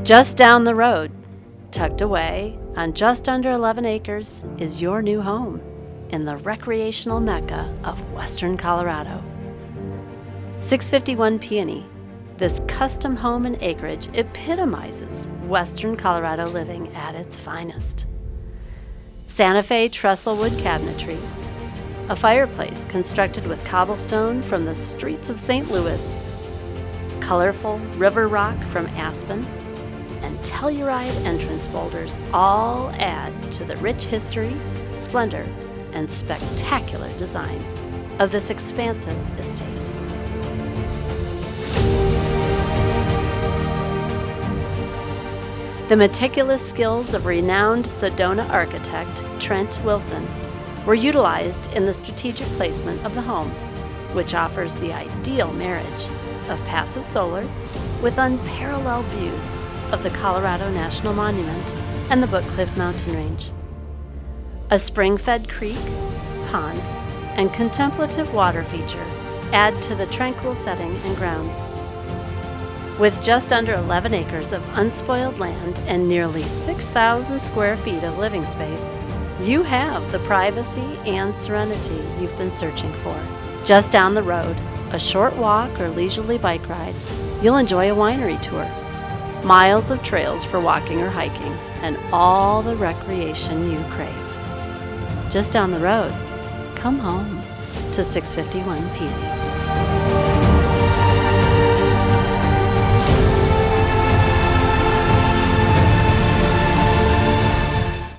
Just down the road, tucked away on just under 11 acres, is your new home in the recreational mecca of western Colorado. 651 Peony. This custom home and acreage epitomizes western Colorado living at its finest. Santa Fe trestlewood cabinetry, a fireplace constructed with cobblestone from the streets of St. Louis, colorful river rock from Aspen, and telluride entrance boulders all add to the rich history, splendor, and spectacular design of this expansive estate. The meticulous skills of renowned Sedona architect Trent Wilson were utilized in the strategic placement of the home, which offers the ideal marriage of passive solar with unparalleled views of the Colorado National Monument and the Book Cliff mountain range. A spring-fed creek, pond, and contemplative water feature add to the tranquil setting and grounds. With just under 11 acres of unspoiled land and nearly 6,000 square feet of living space, you have the privacy and serenity you've been searching for. Just down the road, a short walk or leisurely bike ride, you'll enjoy a winery tour, miles of trails for walking or hiking, and all the recreation you crave. Just down the road, come home to 651 Peony.